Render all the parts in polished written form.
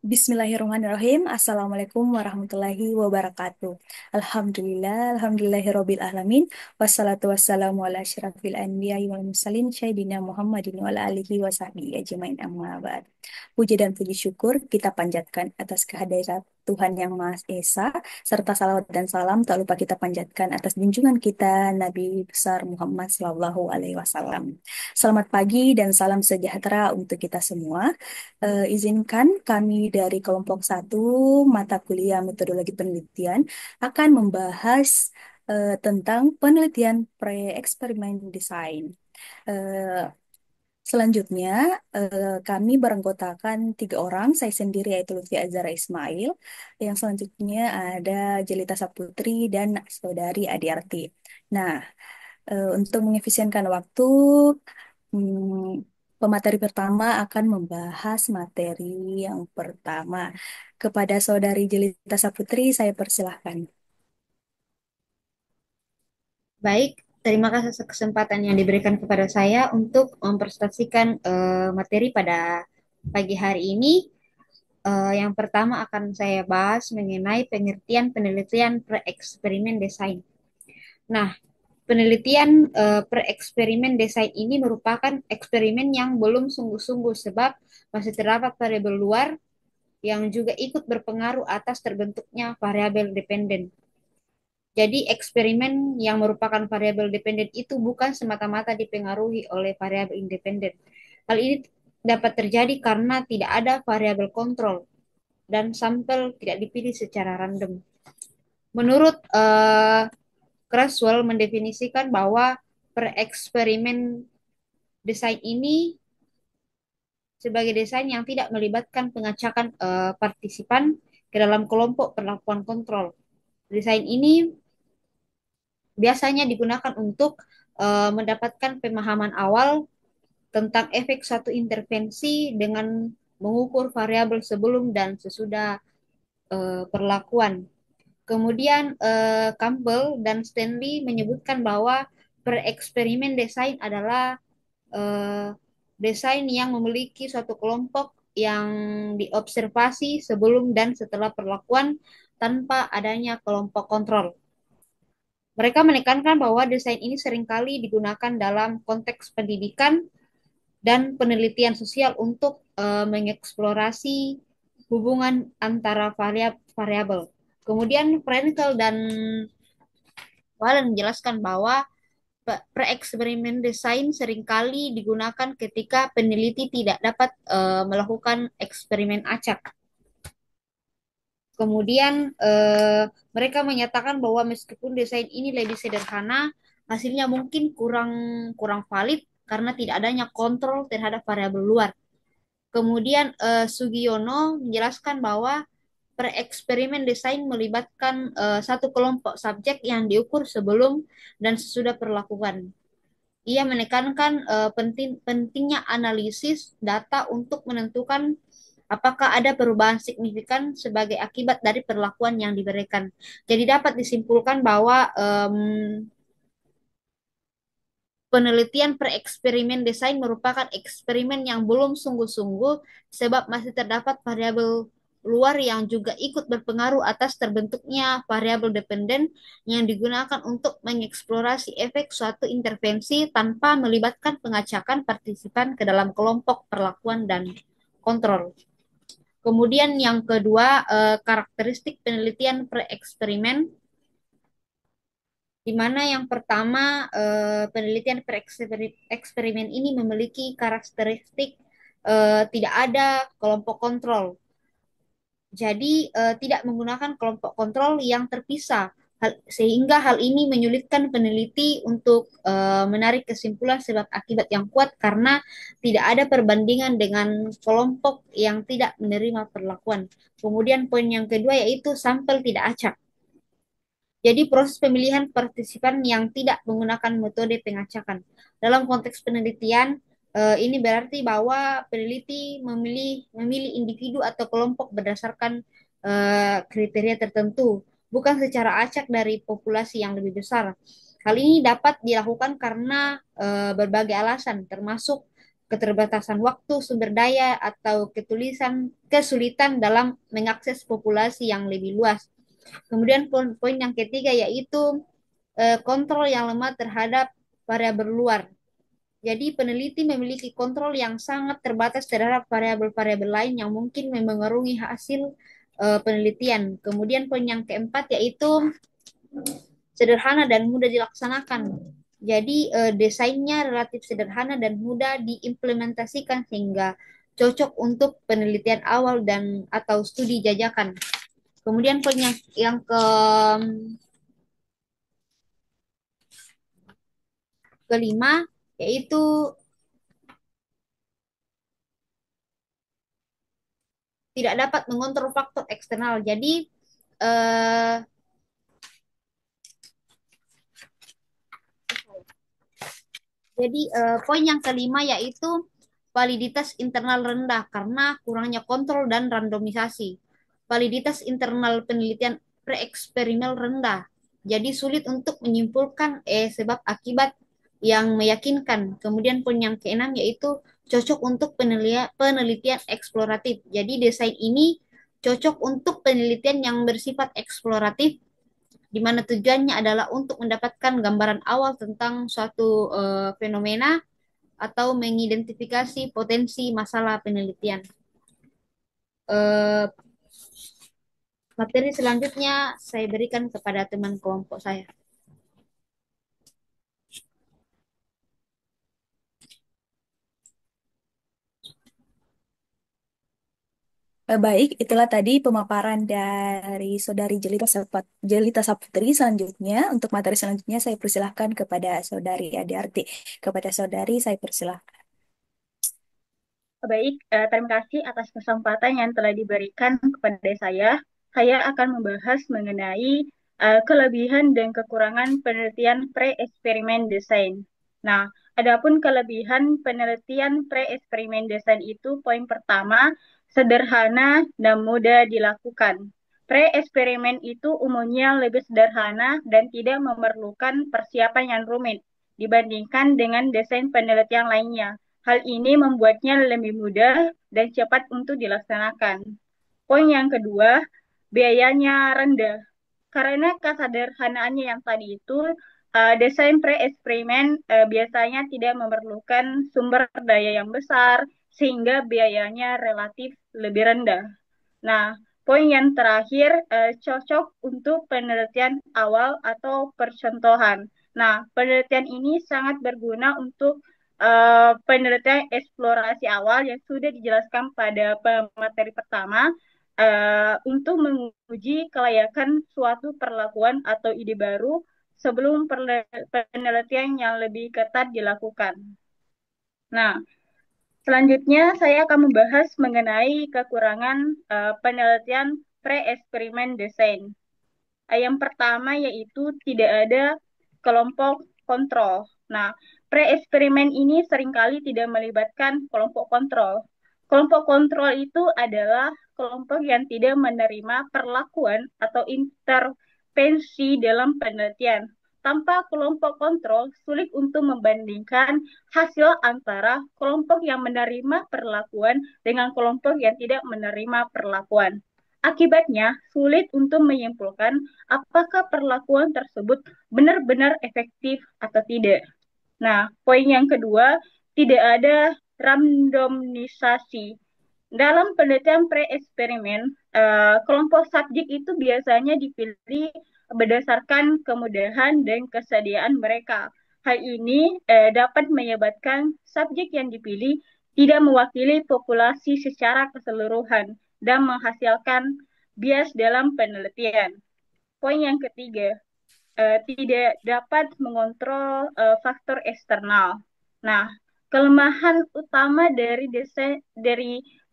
Bismillahirrahmanirrahim. Assalamualaikum warahmatullahi wabarakatuh. Alhamdulillahirabbil alamin. Wassalatu wassalamu ala asyrafil anbiya'i wal mursalin sayyidina Muhammadin wa ala alihi wa sahbihi ajmain amma ba'd. Puji dan puji syukur kita panjatkan atas kehadirat Tuhan Yang Maha Esa, serta salawat dan salam tak lupa kita panjatkan atas junjungan kita Nabi besar Muhammad Sallallahu Alaihi Wasallam. Selamat pagi dan salam sejahtera untuk kita semua. Izinkan kami dari kelompok satu mata kuliah metodologi penelitian akan membahas tentang penelitian pre-eksperimen desain. Eh, Selanjutnya, kami beranggotakan tiga orang, saya sendiri yaitu Lutfi Azara Ismail. Yang selanjutnya ada Jelita Saputri dan Saudari Adiarti. Nah, untuk mengefisienkan waktu, pemateri pertama akan membahas materi yang pertama. Kepada Saudari Jelita Saputri, saya persilahkan. Baik, terima kasih atas kesempatan yang diberikan kepada saya untuk mempresentasikan materi pada pagi hari ini. Yang pertama akan saya bahas mengenai pengertian penelitian pre-eksperimen desain. Nah, penelitian pre-eksperimen desain ini merupakan eksperimen yang belum sungguh-sungguh sebab masih terdapat variabel luar yang juga ikut berpengaruh atas terbentuknya variabel dependen. Jadi eksperimen yang merupakan variabel dependen itu bukan semata-mata dipengaruhi oleh variabel independen. Hal ini dapat terjadi karena tidak ada variabel kontrol dan sampel tidak dipilih secara random. Menurut Creswell mendefinisikan bahwa per-eksperimen desain ini sebagai desain yang tidak melibatkan pengacakan partisipan ke dalam kelompok perlakuan kontrol. Desain ini biasanya digunakan untuk mendapatkan pemahaman awal tentang efek satu intervensi dengan mengukur variabel sebelum dan sesudah perlakuan. Kemudian Campbell dan Stanley menyebutkan bahwa per-eksperimen desain adalah eh, desain yang memiliki suatu kelompok yang diobservasi sebelum dan setelah perlakuan tanpa adanya kelompok kontrol. Mereka menekankan bahwa desain ini seringkali digunakan dalam konteks pendidikan dan penelitian sosial untuk mengeksplorasi hubungan antara variabel. Kemudian Frenkel dan Wallen menjelaskan bahwa pre-eksperimen desain seringkali digunakan ketika peneliti tidak dapat melakukan eksperimen acak. Kemudian mereka menyatakan bahwa meskipun desain ini lebih sederhana, hasilnya mungkin kurang kurang valid karena tidak adanya kontrol terhadap variabel luar. Kemudian Sugiono menjelaskan bahwa per-eksperimen desain melibatkan satu kelompok subjek yang diukur sebelum dan sesudah perlakuan. Ia menekankan pentingnya analisis data untuk menentukan apakah ada perubahan signifikan sebagai akibat dari perlakuan yang diberikan. Jadi dapat disimpulkan bahwa penelitian per-eksperimen desain merupakan eksperimen yang belum sungguh-sungguh sebab masih terdapat variabel luar yang juga ikut berpengaruh atas terbentuknya variabel dependen yang digunakan untuk mengeksplorasi efek suatu intervensi tanpa melibatkan pengacakan partisipan ke dalam kelompok perlakuan dan kontrol. Kemudian yang kedua, karakteristik penelitian per-eksperimen di mana yang pertama penelitian eksperimen ini memiliki karakteristik tidak ada kelompok kontrol. Jadi tidak menggunakan kelompok kontrol yang terpisah, sehingga hal ini menyulitkan peneliti untuk menarik kesimpulan sebab akibat yang kuat karena tidak ada perbandingan dengan kelompok yang tidak menerima perlakuan. Kemudian poin yang kedua yaitu sampel tidak acak. Jadi proses pemilihan partisipan yang tidak menggunakan metode pengacakan. Dalam konteks penelitian, ini berarti bahwa peneliti memilih individu atau kelompok berdasarkan kriteria tertentu, bukan secara acak dari populasi yang lebih besar. Hal ini dapat dilakukan karena berbagai alasan, termasuk keterbatasan waktu, sumber daya, atau kesulitan dalam mengakses populasi yang lebih luas. Kemudian poin yang ketiga yaitu kontrol yang lemah terhadap variabel luar. Jadi peneliti memiliki kontrol yang sangat terbatas terhadap variabel-variabel lain yang mungkin memengaruhi hasil penelitian. Kemudian poin yang keempat yaitu sederhana dan mudah dilaksanakan. Jadi desainnya relatif sederhana dan mudah diimplementasikan sehingga cocok untuk penelitian awal dan atau studi jajakan. Kemudian poin yang kelima yaitu tidak dapat mengontrol faktor eksternal. Eh, poin yang kelima yaitu validitas internal rendah karena kurangnya kontrol dan randomisasi. Validitas internal penelitian preeksperimen rendah. Jadi sulit untuk menyimpulkan sebab akibat yang meyakinkan. Kemudian poin yang keenam yaitu cocok untuk penelitian eksploratif. Jadi desain ini cocok untuk penelitian yang bersifat eksploratif di mana tujuannya adalah untuk mendapatkan gambaran awal tentang suatu fenomena atau mengidentifikasi potensi masalah penelitian. Eh, Materi selanjutnya saya berikan kepada teman kelompok saya. Baik, itulah tadi pemaparan dari Saudari Jelita Saputri. Selanjutnya, untuk materi selanjutnya saya persilahkan kepada Saudari Adiarti. Kepada Saudari, saya persilahkan. Baik, terima kasih atas kesempatan yang telah diberikan kepada saya. Saya akan membahas mengenai kelebihan dan kekurangan penelitian pre-eksperimen desain. Nah, adapun kelebihan penelitian pre-eksperimen desain itu poin pertama, sederhana dan mudah dilakukan. Pre-eksperimen itu umumnya lebih sederhana dan tidak memerlukan persiapan yang rumit dibandingkan dengan desain penelitian lainnya. Hal ini membuatnya lebih mudah dan cepat untuk dilaksanakan. Poin yang kedua, biayanya rendah. Karena kesederhanaannya yang tadi itu, desain pre-eksperimen biasanya tidak memerlukan sumber daya yang besar, sehingga biayanya relatif lebih rendah. Nah, poin yang terakhir cocok untuk penelitian awal atau percontohan. Nah, penelitian ini sangat berguna untuk penelitian eksplorasi awal yang sudah dijelaskan pada materi pertama untuk menguji kelayakan suatu perlakuan atau ide baru sebelum penelitian yang lebih ketat dilakukan. Nah, selanjutnya, saya akan membahas mengenai kekurangan penelitian pre-eksperimen desain. Yang pertama yaitu tidak ada kelompok kontrol. Nah, pre-eksperimen ini seringkali tidak melibatkan kelompok kontrol. Kelompok kontrol itu adalah kelompok yang tidak menerima perlakuan atau intervensi dalam penelitian. Tanpa kelompok kontrol, sulit untuk membandingkan hasil antara kelompok yang menerima perlakuan dengan kelompok yang tidak menerima perlakuan. Akibatnya, sulit untuk menyimpulkan apakah perlakuan tersebut benar-benar efektif atau tidak. Nah, poin yang kedua, tidak ada randomisasi. Dalam penelitian pre-eksperimen, kelompok subjek itu biasanya dipilih berdasarkan kemudahan dan kesediaan mereka. Hal ini dapat menyebabkan subjek yang dipilih tidak mewakili populasi secara keseluruhan dan menghasilkan bias dalam penelitian. Poin yang ketiga, tidak dapat mengontrol faktor eksternal. Nah, kelemahan utama dari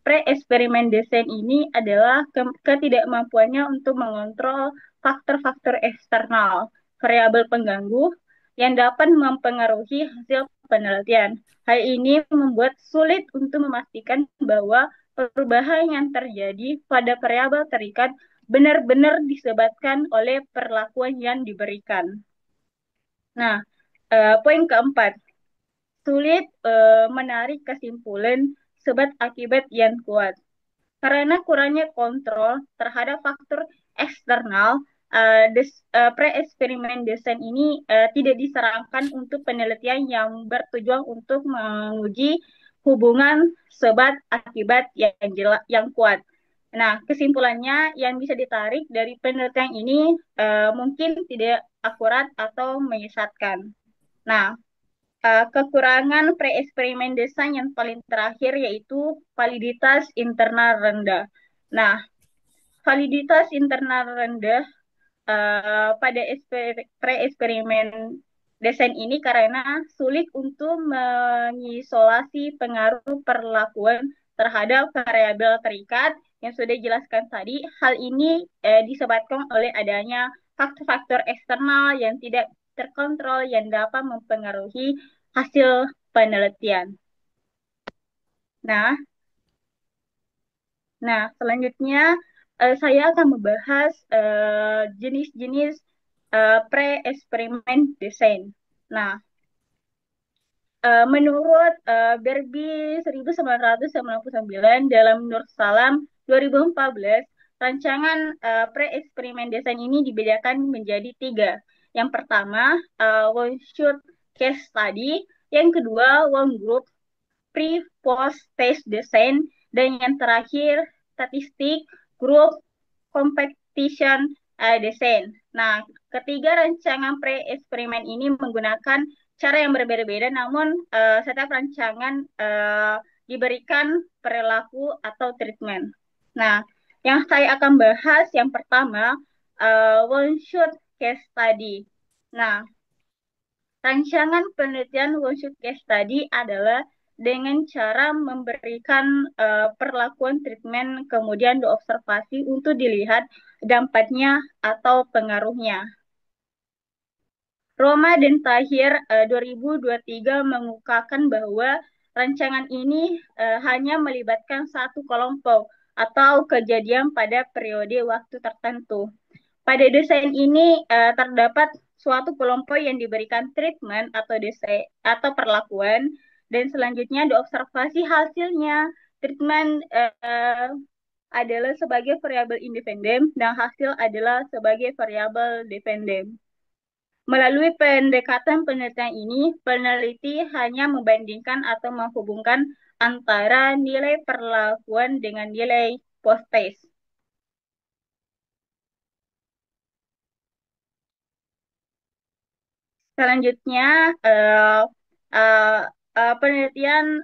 pre-eksperimen desain ini adalah ketidakmampuannya untuk mengontrol faktor-faktor eksternal, variabel pengganggu yang dapat mempengaruhi hasil penelitian. Hal ini membuat sulit untuk memastikan bahwa perubahan yang terjadi pada variabel terikat benar-benar disebabkan oleh perlakuan yang diberikan. Nah, poin keempat, sulit menarik kesimpulan sebab akibat yang kuat. Karena kurangnya kontrol terhadap faktor eksternal, pre-eksperimen desain ini tidak disarankan untuk penelitian yang bertujuan untuk menguji hubungan sebab akibat yang kuat. Nah, kesimpulannya yang bisa ditarik dari penelitian ini mungkin tidak akurat atau menyesatkan. Nah, kekurangan pre-eksperimen desain yang paling terakhir yaitu validitas internal rendah. Nah, validitas internal rendah pada pre-eksperimen desain ini karena sulit untuk mengisolasi pengaruh perlakuan terhadap variabel terikat yang sudah dijelaskan tadi. Hal ini disebabkan oleh adanya faktor-faktor eksternal yang tidak terkontrol yang dapat mempengaruhi hasil penelitian. Nah, selanjutnya saya akan membahas jenis-jenis pre-eksperimen desain. Nah, menurut Berby 1999 dalam Nur Salam 2014, rancangan pre-eksperimen desain ini dibedakan menjadi tiga. Yang pertama, one shot case study. Yang kedua, one group pre-post test design, dan yang terakhir statistik group competition design. Nah, ketiga rancangan pre-eksperimen ini menggunakan cara yang berbeda-beda, namun setiap rancangan diberikan perilaku atau treatment. Nah, yang saya akan bahas yang pertama, one shot case study. Nah, rancangan penelitian one-shot case study adalah dengan cara memberikan perlakuan treatment kemudian diobservasi untuk dilihat dampaknya atau pengaruhnya. Roma dan Tahir 2023 mengungkapkan bahwa rancangan ini hanya melibatkan satu kelompok atau kejadian pada periode waktu tertentu. Pada desain ini terdapat suatu kelompok yang diberikan treatment atau desain atau perlakuan dan selanjutnya diobservasi hasilnya. Treatment adalah sebagai variabel independen dan hasil adalah sebagai variabel dependen. Melalui pendekatan penelitian ini, peneliti hanya membandingkan atau menghubungkan antara nilai perlakuan dengan nilai post-test. Selanjutnya, uh, uh, penelitian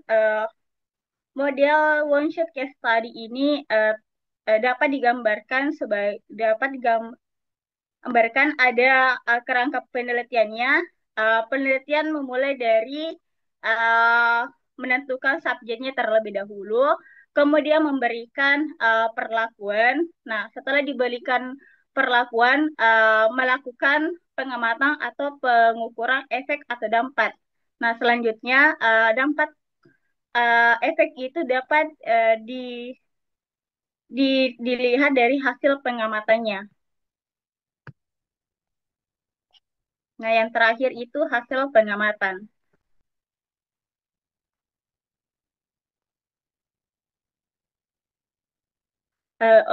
model one shot case study ini dapat digambarkan ada kerangka penelitiannya. Penelitian memulai dari uh, menentukan subjeknya terlebih dahulu, kemudian memberikan perlakuan. Nah, setelah diberikan perlakuan, melakukan pengamatan atau pengukuran efek atau dampak. Nah, selanjutnya dampak efek itu dapat dilihat dari hasil pengamatannya. Nah, yang terakhir itu hasil pengamatan.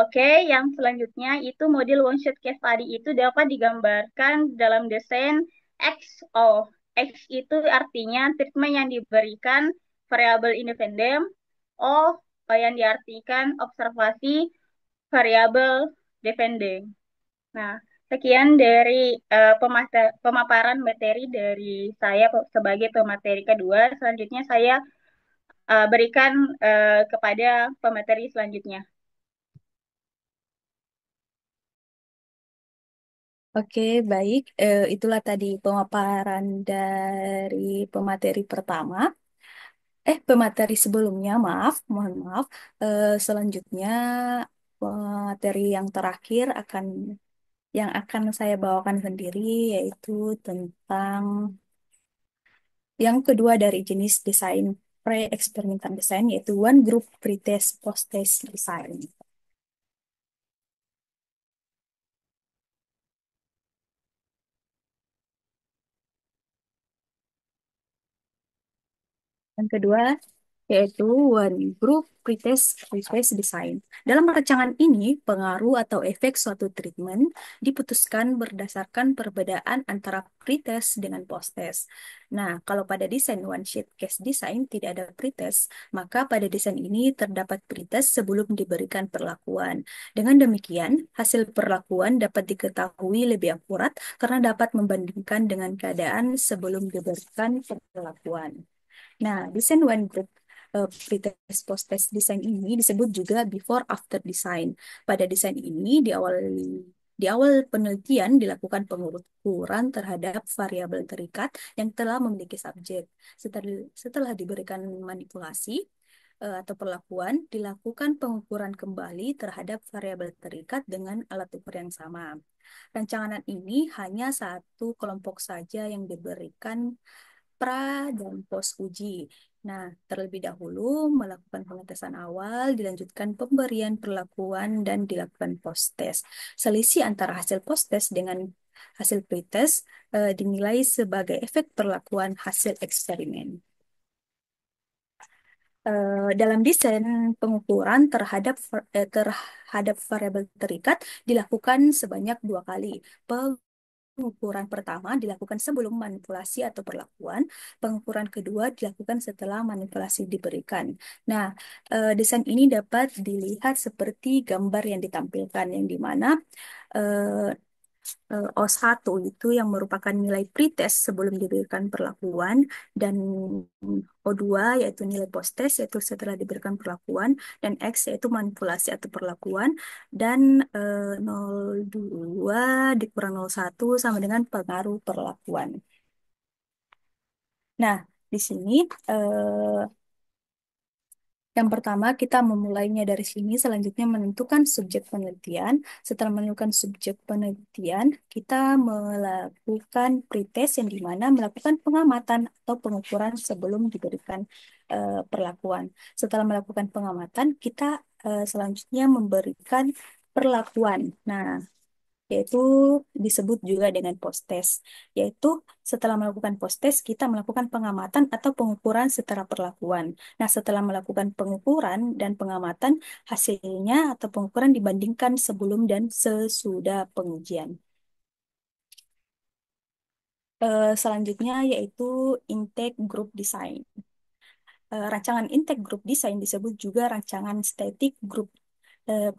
Oke, yang selanjutnya itu model one shot case study itu dapat digambarkan dalam desain XO. X itu artinya treatment yang diberikan variabel independen. Yang diartikan observasi variabel dependen. Nah, sekian dari pemaparan materi dari saya sebagai pemateri kedua. Selanjutnya saya berikan kepada pemateri selanjutnya. Oke, baik. Itulah tadi pemaparan dari pemateri pertama. Pemateri sebelumnya, maaf, mohon maaf. Selanjutnya, materi yang terakhir yang akan saya bawakan sendiri yaitu tentang yang kedua dari jenis desain pre-eksperimental design yaitu one group pre-test post-test design. Yang kedua, yaitu one group pretest request design. Dalam rancangan ini, pengaruh atau efek suatu treatment diputuskan berdasarkan perbedaan antara pretest dengan posttest. Nah, kalau pada desain one sheet case design tidak ada pretest, maka pada desain ini terdapat pretest sebelum diberikan perlakuan. Dengan demikian, hasil perlakuan dapat diketahui lebih akurat karena dapat membandingkan dengan keadaan sebelum diberikan perlakuan. Nah, desain one group pretest post-test desain ini disebut juga before after design. Pada desain ini di awal penelitian dilakukan pengukuran terhadap variabel terikat yang telah memiliki subjek. Setelah diberikan manipulasi atau perlakuan, dilakukan pengukuran kembali terhadap variabel terikat dengan alat ukur yang sama. Rancangan ini hanya satu kelompok saja yang diberikan pra dan pos uji. Nah, terlebih dahulu melakukan pengetesan awal, dilanjutkan pemberian perlakuan dan dilakukan post test. Selisih antara hasil post test dengan hasil pretest dinilai sebagai efek perlakuan hasil eksperimen. Dalam desain pengukuran terhadap variabel terikat dilakukan sebanyak 2 kali. Pengukuran pertama dilakukan sebelum manipulasi atau perlakuan. Pengukuran kedua dilakukan setelah manipulasi diberikan. Nah, desain ini dapat dilihat seperti gambar yang ditampilkan, yang di mana eh, O1 itu yang merupakan nilai pretest sebelum diberikan perlakuan, dan O2 yaitu nilai post-test yaitu setelah diberikan perlakuan, dan X yaitu manipulasi atau perlakuan, dan 0,2 dikurang 0,1 sama dengan pengaruh perlakuan. Nah, di sini eh, yang pertama, kita memulainya dari sini, selanjutnya menentukan subjek penelitian. Setelah menentukan subjek penelitian, kita melakukan pretest yang dimana melakukan pengamatan atau pengukuran sebelum diberikan perlakuan. Setelah melakukan pengamatan, kita selanjutnya memberikan perlakuan. Nah, yaitu disebut juga dengan post test, yaitu setelah melakukan post test kita melakukan pengamatan atau pengukuran setara perlakuan. Nah, setelah melakukan pengukuran dan pengamatan, hasilnya atau pengukuran dibandingkan sebelum dan sesudah pengujian. Selanjutnya yaitu intake group design. Rancangan intake group design disebut juga rancangan static group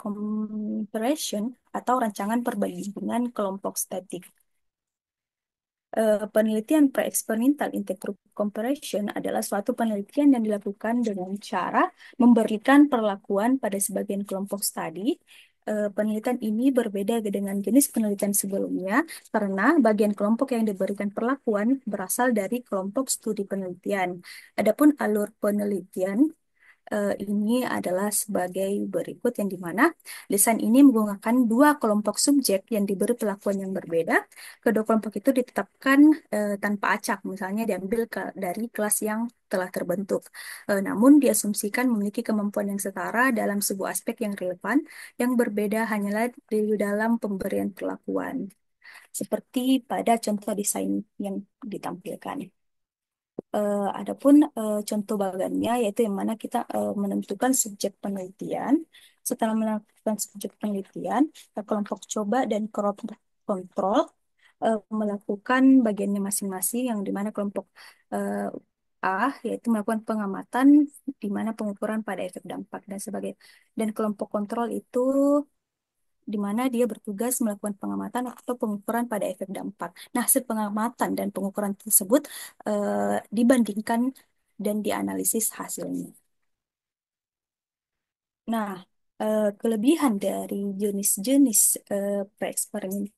comparison atau rancangan perbandingan kelompok statik. Penelitian pre-eksperimental intergroup comparison adalah suatu penelitian yang dilakukan dengan cara memberikan perlakuan pada sebagian kelompok studi. Penelitian ini berbeda dengan jenis penelitian sebelumnya karena bagian kelompok yang diberikan perlakuan berasal dari kelompok studi penelitian. Adapun alur penelitian ini adalah sebagai berikut, yang dimana desain ini menggunakan 2 kelompok subjek yang diberi perlakuan yang berbeda. Kedua kelompok itu ditetapkan tanpa acak, misalnya diambil dari kelas yang telah terbentuk. Namun diasumsikan memiliki kemampuan yang setara dalam sebuah aspek yang relevan, yang berbeda hanyalah di dalam pemberian perlakuan. Seperti pada contoh desain yang ditampilkan. Adapun contoh bagannya yaitu yang mana kita menentukan subjek penelitian. Setelah melakukan subjek penelitian, kelompok coba dan kelompok kontrol melakukan bagiannya masing-masing, yang dimana kelompok eh, A yaitu melakukan pengamatan, di mana pengukuran pada efek dampak dan sebagainya. Dan kelompok kontrol itu di mana dia bertugas melakukan pengamatan atau pengukuran pada efek dampak. Nah, hasil pengamatan dan pengukuran tersebut dibandingkan dan dianalisis hasilnya. Nah, kelebihan dari jenis-jenis pre-eksperimen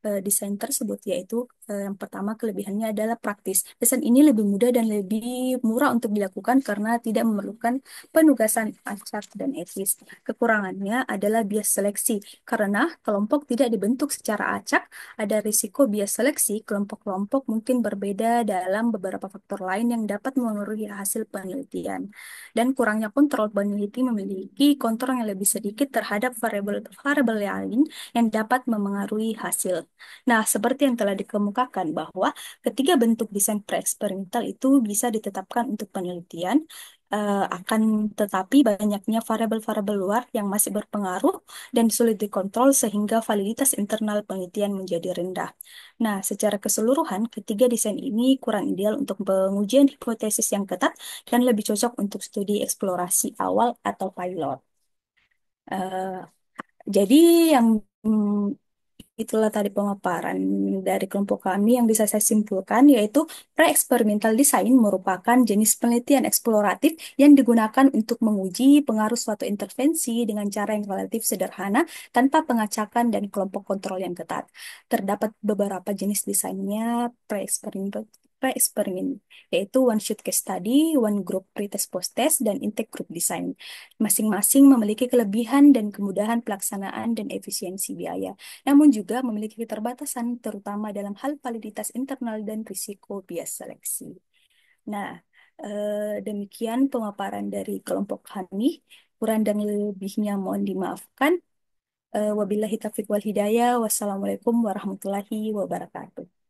desain tersebut, yaitu yang pertama kelebihannya adalah praktis. Desain ini lebih mudah dan lebih murah untuk dilakukan karena tidak memerlukan penugasan acak dan etis. Kekurangannya adalah bias seleksi. Karena kelompok tidak dibentuk secara acak, ada risiko bias seleksi. Kelompok-kelompok mungkin berbeda dalam beberapa faktor lain yang dapat mengaruhi hasil penelitian. Dan kurangnya kontrol, peneliti memiliki kontrol yang lebih sedikit terhadap variabel-variabel lain yang dapat memengaruhi hasil. Nah, seperti yang telah dikemukakan bahwa ketiga bentuk desain pre-eksperimental itu bisa ditetapkan untuk penelitian, akan tetapi banyaknya variabel-variabel luar yang masih berpengaruh dan sulit dikontrol sehingga validitas internal penelitian menjadi rendah. Nah, secara keseluruhan, ketiga desain ini kurang ideal untuk pengujian hipotesis yang ketat dan lebih cocok untuk studi eksplorasi awal atau pilot. Eh, jadi yang itulah tadi pemaparan dari kelompok kami yang bisa saya simpulkan, yaitu pre-eksperimental design merupakan jenis penelitian eksploratif yang digunakan untuk menguji pengaruh suatu intervensi dengan cara yang relatif sederhana tanpa pengacakan dan kelompok kontrol yang ketat. Terdapat beberapa jenis desainnya pre-eksperimen, yaitu one shot case study, one group pretest post-test, dan intake group design. Masing-masing memiliki kelebihan dan kemudahan pelaksanaan dan efisiensi biaya, namun juga memiliki keterbatasan, terutama dalam hal validitas internal dan risiko bias seleksi. Nah, demikian pemaparan dari kelompok kami. Kurang dan lebihnya mohon dimaafkan. Wabillahi taufiq wal hidayah. Wassalamualaikum warahmatullahi wabarakatuh.